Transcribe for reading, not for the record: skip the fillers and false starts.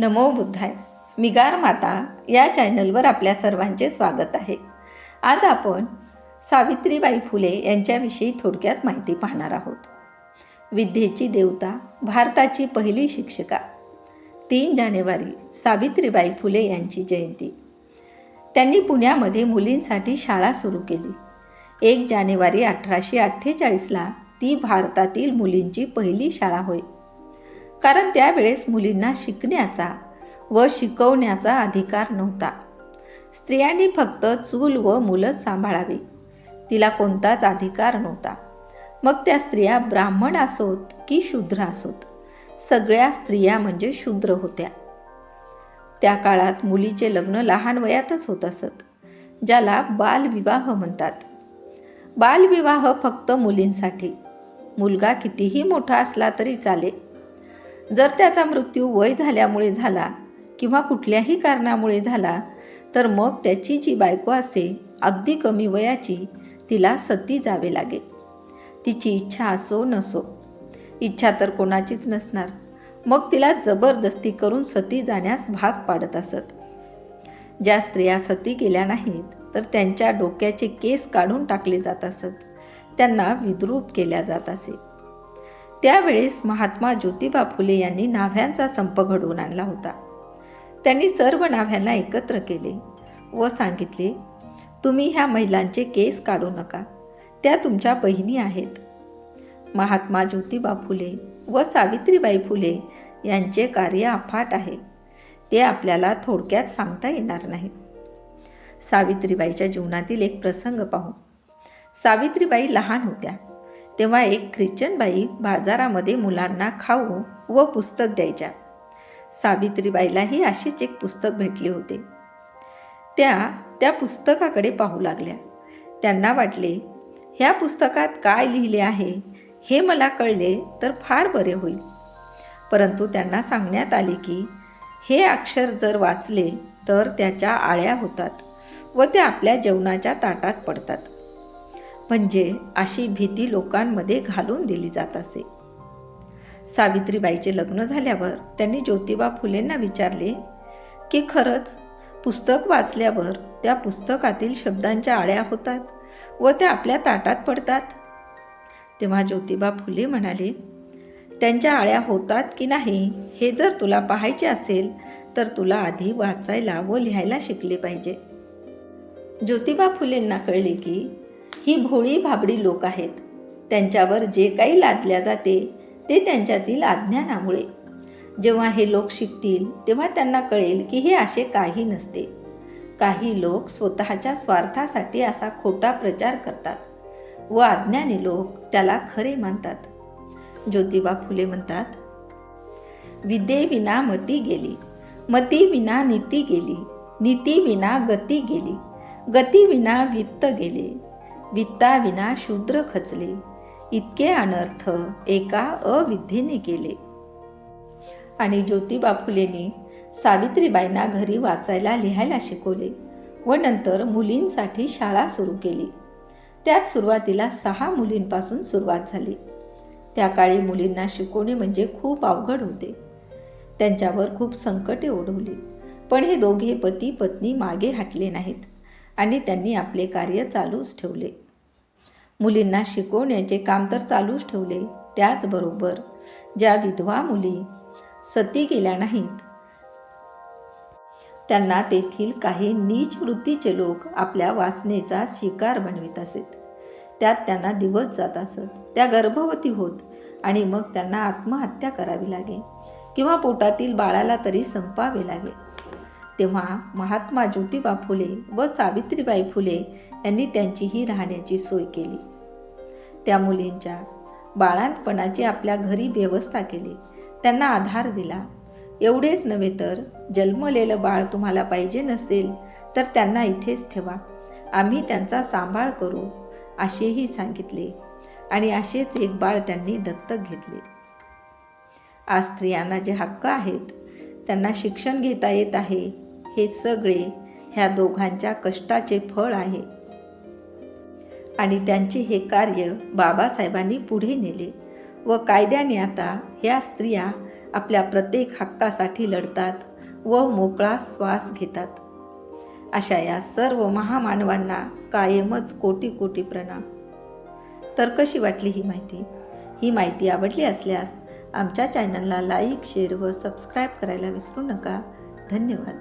नमो बुद्धाय. मिगार माता या चॅनलवर आपल्या सर्वांचे स्वागत आहे. आज आपण सावित्रीबाई फुले यांच्याविषयी थोडक्यात माहिती पाहणार आहोत. विद्येची देवता, भारताची पहिली शिक्षिका. 3 जानेवारी सावित्रीबाई फुले यांची जयंती. त्यांनी पुण्यामध्ये मुलींसाठी शाळा सुरू केली. 1 जानेवारी 1848ला ती भारतातील मुलींची पहिली शाळा होय. कारण त्यावेळेस मुलींना शिकण्याचा व शिकवण्याचा अधिकार नव्हता. स्त्रियांनी फक्त चूल व मुलंच सांभाळावी, तिला कोणताच अधिकार नव्हता. मग त्या स्त्रिया ब्राह्मण असोत की शूद्र असोत, सगळ्या स्त्रिया म्हणजे शूद्र होत्या. त्या काळात मुलीचे लग्न लहान वयातच होत असत, ज्याला बालविवाह म्हणतात. बालविवाह फक्त मुलींसाठी. मुलगा कितीही मोठा असला तरी चालेल. जर त्याचा मृत्यू वय झाल्यामुळे झाला किंवा कुठल्याही कारणामुळे झाला तर मग त्याची जी बायको असे अगदी कमी वयाची, तिला सती जावे लागेल. तिची इच्छा असो नसो, इच्छा तर कोणाचीच नसणार, मग तिला जबरदस्ती करून सती जाण्यास भाग पाडत असत. ज्या स्त्रिया सती गेल्या नाहीत तर त्यांच्या डोक्याचे केस काढून टाकले जात असत, त्यांना विद्रूप केल्या जात असे. त्यावेळेस महात्मा ज्योतिबा फुले यांनी नाव्ह्यांचा संप घडवून आणला होता. त्यांनी सर्व नाव्ह्यांना एकत्र केले व सांगितले, तुम्ही ह्या महिलांचे केस काढू नका, त्या तुमच्या बहिणी आहेत. महात्मा ज्योतिबा फुले व सावित्रीबाई फुले यांचे कार्य अफाट आहे, ते आपल्याला थोडक्यात सांगता येणार नाही. सावित्रीबाईच्या जीवनातील एक प्रसंग पाहू. सावित्रीबाई लहान होत्या तेव्हा एक ख्रिश्चन बाई बाजारामध्ये मुलांना खाऊ व पुस्तक द्यायच्या. सावित्रीबाईलाही अशीच एक पुस्तक भेटले होते. त्या पुस्तकाकडे पाहू लागल्या. त्यांना वाटले, ह्या पुस्तकात काय लिहिले आहे हे मला कळले तर फार बरे होईल. परंतु त्यांना सांगण्यात आले की हे अक्षर जर वाचले तर त्याच्या आळ्या होतात व त्या आपल्या जेवणाच्या ताटात पडतात. म्हणजे अशी भीती लोकांमध्ये घालून दिली जात असे. सावित्रीबाईचे लग्न झाल्यावर त्यांनी ज्योतिबा फुलेंना विचारले की खरंच पुस्तक वाचल्यावर त्या पुस्तकातील शब्दांच्या आळ्या होतात व त्या आपल्या ताटात पडतात? तेव्हा ज्योतिबा फुले म्हणाले, त्यांच्या आळ्या होतात की नाही हे जर तुला पाहायचे असेल तर तुला आधी वाचायला व लिहायला शिकले पाहिजे. ज्योतिबा फुलेंना कळले की ही भोळी भाबडी लोक आहेत. त्यांच्यावर जे काही लादल्या जाते ते त्यांच्यातील अज्ञानामुळे. जेव्हा हे लोक शिकतील तेव्हा त्यांना कळेल की हे असे काही नसते. काही लोक स्वतःच्या स्वार्थासाठी असा खोटा प्रचार करतात व अज्ञानी लोक त्याला खरे मानतात. ज्योतिबा फुले म्हणतात, विद्येविना मती गेली, मती विना नीती गेली, नीती विना गती गेली, गती विना वित्त गेले, वित्ताविना शूद्र खचले, इतके अनर्थ एका अविद्येने केले. आणि ज्योतिबा फुलेंनी सावित्रीबाईंना घरी वाचायला लिहायला शिकवले व नंतर मुलींसाठी शाळा सुरू केली. त्यात सुरुवातीला 6 मुलींपासून सुरुवात झाली. त्या काळी मुलींना शिकवणे म्हणजे खूप अवघड होते. त्यांच्यावर खूप संकटे ओढवली, पण हे दोघे पती पत्नी मागे हटले नाहीत आणि त्यांनी आपले कार्य चालूच ठेवले. मुलींना शिकवण्याचे काम तर चालूच ठेवले. त्याचबरोबर ज्या विधवा मुली सती गेल्या नाहीत त्यांना तेथील काही नीच वृत्तीचे लोक आपल्या वासनेचा शिकार बनवित असत. त्यात त्यांना दिवस जात असत. त्या गर्भवती होत आणि मग त्यांना आत्महत्या करावी लागे किंवा पोटातील बाळाला तरी संपावे लागे. तेव्हा महात्मा ज्योतिबा फुले व सावित्रीबाई फुले यांनी त्यांचीही राहण्याची सोय केली. त्या मुलींच्या बाळंतपणाची आपल्या घरी व्यवस्था केली, त्यांना आधार दिला. एवढेच नव्हे तर जन्मलेलं बाळ तुम्हाला पाहिजे नसेल तर त्यांना इथेच ठेवा, आम्ही त्यांचा सांभाळ करू असेही सांगितले आणि असेच एक बाळ त्यांनी दत्तक घेतले. आज स्त्रियांना जे हक्क आहेत, त्यांना शिक्षण घेता येत आहे, हे सगळे ह्या दोघांच्या कष्टाचे फळ आहे. आणि त्यांचे हे कार्य बाबासाहेबांनी पुढे नेले व कायद्याने आता ह्या स्त्रिया आपल्या प्रत्येक हक्कासाठी लढतात व मोकळा श्वास घेतात. अशा या सर्व महामानवांना कायमच कोटी कोटी प्रणाम. तर कशी वाटली ही माहिती? ही माहिती आवडली असल्यास आमच्या चॅनलला लाईक, शेअर व सबस्क्राईब करायला विसरू नका. धन्यवाद.